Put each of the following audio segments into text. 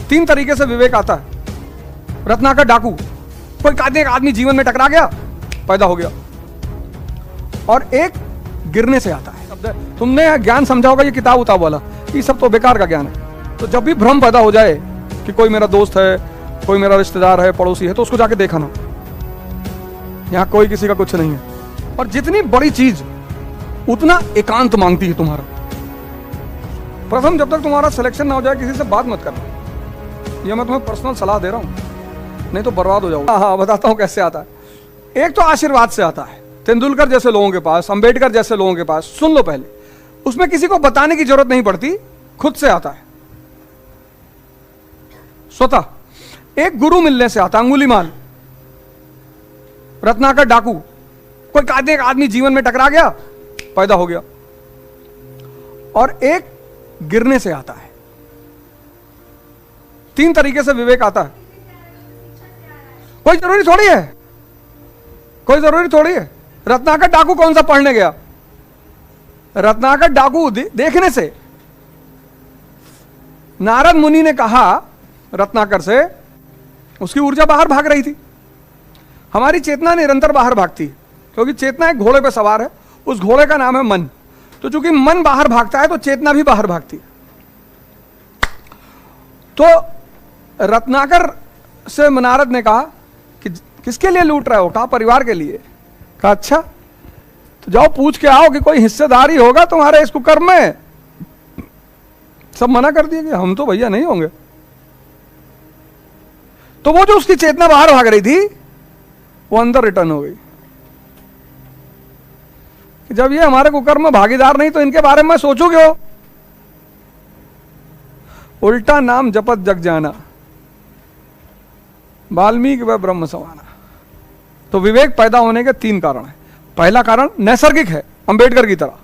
तीन तरीके से विवेक आता है। रत्नाकर डाकू, कोई आदमी जीवन में टकरा गया, पैदा हो गया। और एक गिरने से आता है। तुमने ज्ञान समझा होगा ये किताब उताब वाला, ये सब तो बेकार का ज्ञान है। तो जब भी भ्रम पैदा हो जाए कि कोई मेरा दोस्त है, कोई मेरा रिश्तेदार है, पड़ोसी है, तो उसको जाके देखा ना, यहां कोई किसी का कुछ नहीं है। और जितनी बड़ी चीज उतना एकांत मांगती है तुम्हारा। प्रथम जब तक तुम्हारा सिलेक्शन ना हो जाए किसी से बात मत करना। यह मैं तुम्हें पर्सनल सलाह दे रहा हूं, नहीं तो बर्बाद हो जाओगे। हाँ, बताता हूं कैसे आता है। एक तो आशीर्वाद से आता है, तेंदुलकर जैसे लोगों के पास, अंबेडकर जैसे लोगों के पास। सुन लो पहले, उसमें किसी को बताने की जरूरत नहीं पड़ती, खुद से आता है स्वतः। एक गुरु मिलने से आता, अंगुलीमाल। रत्नाकर डाकू, कोई आदमी जीवन में टकरा गया, पैदा हो गया। और एक गिरने से आता है। तीन तरीके से विवेक आता है। कोई जरूरी थोड़ी है, कोई जरूरी थोड़ी है। रत्नाकर डाकू कौन सा पढ़ने गया? रत्नाकर डाकू देखने से। नारद मुनि ने कहा रत्नाकर से, उसकी ऊर्जा बाहर भाग रही थी। हमारी चेतना निरंतर बाहर भागती है, क्योंकि चेतना एक घोड़े पर सवार है, उस घोड़े का नाम है मन। तो चूंकि मन बाहर भागता है तो चेतना भी बाहर भागती है। तो रत्नाकर से नारद ने कहा कि किसके लिए लूट रहे हो? कहा परिवार के लिए। कहा अच्छा, तो जाओ पूछ के आओ कि कोई हिस्सेदारी होगा तुम्हारे इस कुकर्म में। सब मना कर दिए कि हम तो भैया नहीं होंगे। तो वो जो उसकी चेतना बाहर भाग रही थी वो अंदर रिटर्न हो गई कि जब ये हमारे कुकर्म में भागीदार नहीं तो इनके बारे में सोचो क्यों? उल्टा नाम जपत जग जाना, वाल्मीकि व ब्रह्म समाना। तो विवेक पैदा होने के तीन कारण हैं। पहला कारण नैसर्गिक है, अंबेडकर की तरह।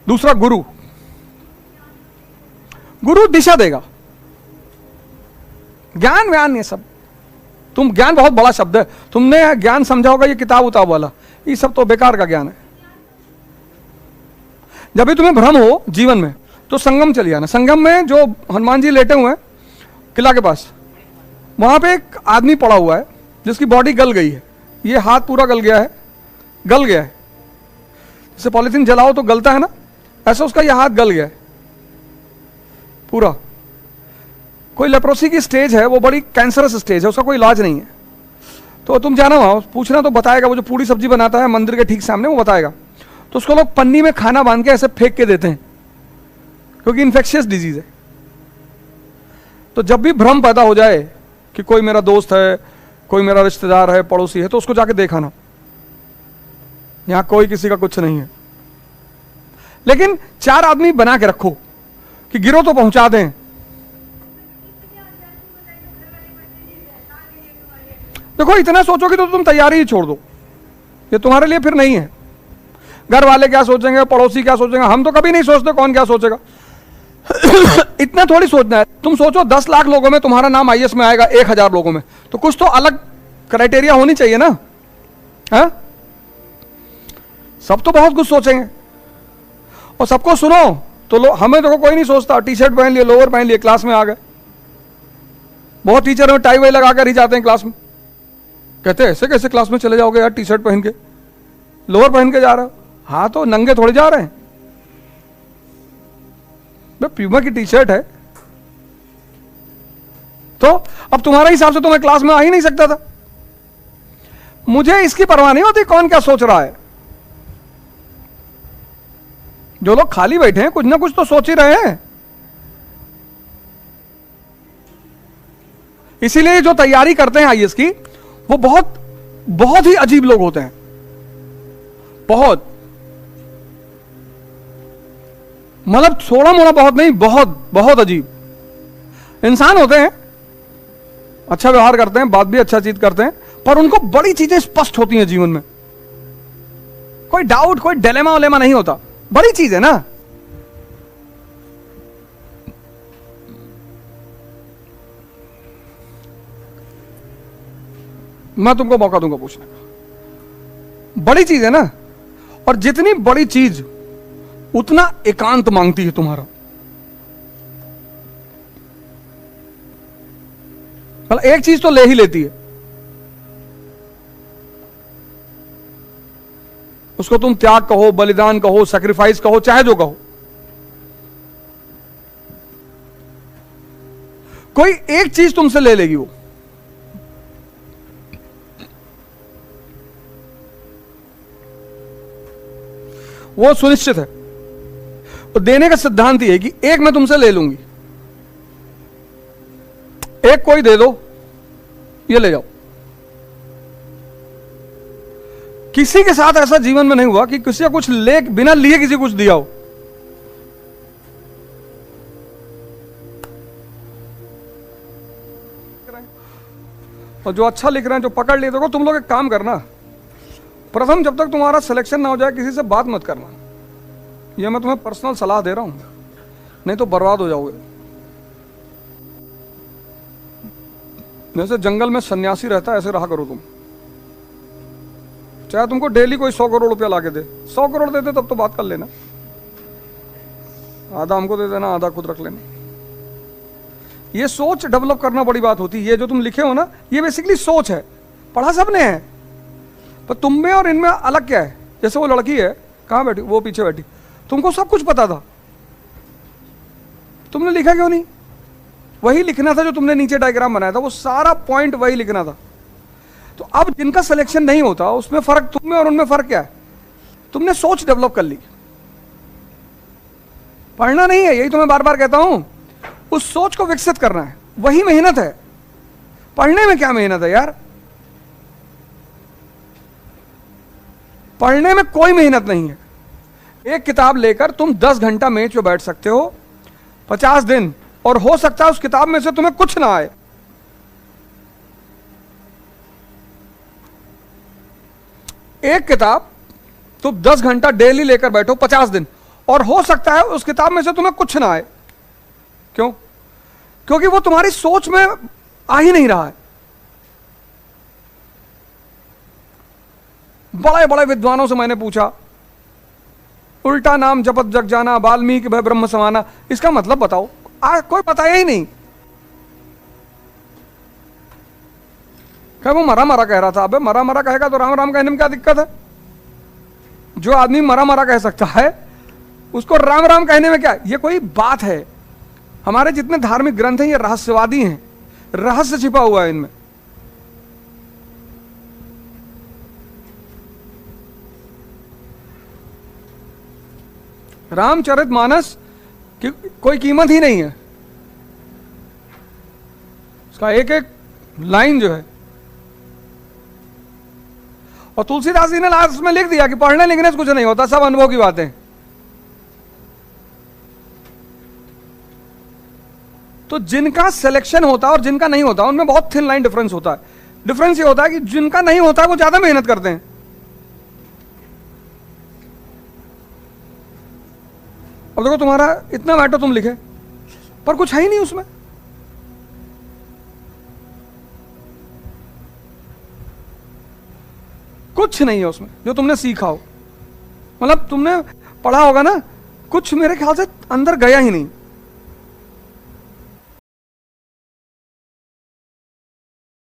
दूसरा गुरु, गुरु दिशा देगा। ज्ञान व्यान ये सब, तुम ज्ञान बहुत बड़ा शब्द है, तुमने ज्ञान समझा होगा ये किताब उताब वाला, ये सब तो बेकार का ज्ञान है। जब भी तुम्हें भ्रम हो जीवन में तो संगम चली आना। संगम में जो हनुमान जी लेटे हुए हैं किला के पास, वहां पे एक आदमी पड़ा हुआ है जिसकी बॉडी गल गई है। ये हाथ पूरा गल गया है, गल गया है। जैसे पॉलिथीन जलाओ तो गलता है ना, ऐसा उसका यह हाथ गल गया है पूरा। कोई लेप्रोसी की स्टेज है, वो बड़ी कैंसरस स्टेज है, उसका कोई इलाज नहीं है। तो तुम जाना वहां, पूछना तो बताएगा। वो जो पूरी सब्जी बनाता है मंदिर के ठीक सामने, वो बताएगा। तो उसको लोग पन्नी में खाना बांध के ऐसे फेंक के देते हैं, क्योंकि इन्फेक्शियस डिजीज है। तो जब भी भ्रम पैदा हो जाए कि कोई मेरा दोस्त है, कोई मेरा रिश्तेदार है, पड़ोसी है, तो उसको जाके देखा ना, यहां कोई किसी का कुछ नहीं है। लेकिन चार आदमी बना के रखो कि गिरो तो पहुंचा दें। देखो, इतना सोचोगे तो तुम तैयारी ही छोड़ दो, ये तुम्हारे लिए फिर नहीं है। घर वाले क्या सोचेंगे, पड़ोसी क्या सोचेंगे, हम तो कभी नहीं सोचते कौन क्या सोचेगा। इतना थोड़ी सोचना है। तुम सोचो 10 लाख लोगों में तुम्हारा नाम आईएएस में आएगा, 1000 लोगों में, तो कुछ तो अलग क्राइटेरिया होनी चाहिए ना। है? सब तो बहुत कुछ सोचेंगे और सबको सुनो तो हमें देखो कोई नहीं सोचता। टी शर्ट पहन लिए, लोअर पहन लिए, क्लास में आ गए। बहुत टीचर में टाई वाई लगा कर ही जाते हैं क्लास में। कहते हैं ऐसे कैसे क्लास में चले जाओगे यार, टी शर्ट पहन के, लोअर पहन के जा रहे हो? हाँ, तो नंगे थोड़े जा रहे हैं। प्यूमा की टी शर्ट है, तो अब तुम्हारे हिसाब से तो मैं क्लास में आ ही नहीं सकता था। मुझे इसकी परवाह नहीं होती कौन क्या सोच रहा है। जो लोग खाली बैठे हैं कुछ ना कुछ तो सोच ही रहे हैं। इसीलिए जो तैयारी करते हैं आईएएस की, वो बहुत बहुत ही अजीब लोग होते हैं। बहुत, मतलब थोड़ा मोड़ा बहुत नहीं, बहुत बहुत अजीब इंसान होते हैं। अच्छा व्यवहार करते हैं, बात भी अच्छा चीज करते हैं, पर उनको बड़ी चीजें स्पष्ट होती हैं जीवन में। कोई डाउट, कोई डिलेमा वलेमा नहीं होता। बड़ी चीज है ना। मैं तुमको मौका दूंगा पूछने का। बड़ी चीज है ना, और जितनी बड़ी चीज उतना एकांत मांगती है तुम्हारा। मतलब एक चीज तो ले ही लेती है, उसको तुम त्याग कहो, बलिदान कहो, सैक्रिफाइस कहो, चाहे जो कहो। कोई एक चीज तुमसे ले लेगी वो सुनिश्चित है। तो देने का सिद्धांत ये है कि एक मैं तुमसे ले लूंगी, एक कोई दे दो, ये ले जाओ। किसी के साथ ऐसा जीवन में नहीं हुआ कि किसी का कुछ ले बिना लिए किसी को कुछ दिया हो। और जो अच्छा लिख रहे हैं, जो पकड़ लिए, देखो तुम लोग एक काम करना, प्रथम जब तक तुम्हारा सिलेक्शन ना हो जाए किसी से बात मत करना। यह मैं तुम्हें पर्सनल सलाह दे रहा हूं, नहीं तो बर्बाद हो जाओगे। जैसे जंगल में सन्यासी रहता है ऐसे रहा करो तुम। चाहे तुमको डेली कोई 100 करोड़ रुपया लाके दे, 100 करोड़ देते तब तो बात कर लेना, आधा हमको दे देना, आधा खुद रख लेना। ये सोच डेवलप करना बड़ी बात होती है। ये जो तुम लिखे हो ना, ये बेसिकली सोच है। पढ़ा सबने है, पर तुम में और इनमें अलग क्या है। जैसे वो लड़की है, कहां बैठी, वो पीछे बैठी, तुमको सब कुछ पता था, तुमने लिखा क्यों नहीं? वही लिखना था जो तुमने नीचे डायग्राम बनाया था, वो सारा पॉइंट वही लिखना था। तो अब जिनका सिलेक्शन नहीं होता, उसमें फर्क, तुम में और उनमें फर्क क्या है? तुमने सोच डेवलप कर ली। पढ़ना नहीं है, यही तो मैं बार बार कहता हूं, उस सोच को विकसित करना है, वही मेहनत है। पढ़ने में क्या मेहनत है यार? पढ़ने में कोई मेहनत नहीं है। एक किताब लेकर तुम 10 घंटा मेज पे बैठ सकते हो 50 दिन, और हो सकता है उस किताब में से तुम्हें कुछ ना आए। एक किताब तुम 10 घंटा डेली लेकर बैठो 50 दिन, और हो सकता है उस किताब में से तुम्हें कुछ ना आए। क्यों? क्योंकि वो तुम्हारी सोच में आ ही नहीं रहा है। बड़े बड़े विद्वानों से मैंने पूछा, उल्टा नाम जपत जग जाना, वाल्मीकि भय ब्रह्म समाना, इसका मतलब बताओ। कोई बताया ही नहीं। क्या वो मरा मरा कह रहा था? अबे मरा मरा कहेगा तो राम राम कहने में क्या दिक्कत है? जो आदमी मरा मरा कह सकता है उसको राम राम कहने में क्या? ये कोई बात है? हमारे जितने धार्मिक ग्रंथ हैं ये रहस्यवादी हैं, रहस्य छिपा हुआ है इनमें। रामचरितमानस की कोई कीमत ही नहीं है, उसका एक एक लाइन जो है। और तुलसीदास जी ने लास्ट में लिख दिया कि पढ़ने लिखने से कुछ नहीं होता, सब अनुभव की बातें। तो जिनका सिलेक्शन होता है और जिनका नहीं होता उनमें बहुत थिन लाइन डिफरेंस होता है। डिफरेंस ये होता है कि जिनका नहीं होता है वो ज्यादा मेहनत करते हैं। अब देखो तुम्हारा इतना मैटर तुम लिखे, पर कुछ है ही नहीं उसमें। कुछ नहीं है उसमें जो तुमने सीखा हो। मतलब तुमने पढ़ा होगा ना, कुछ मेरे ख्याल से अंदर गया ही नहीं।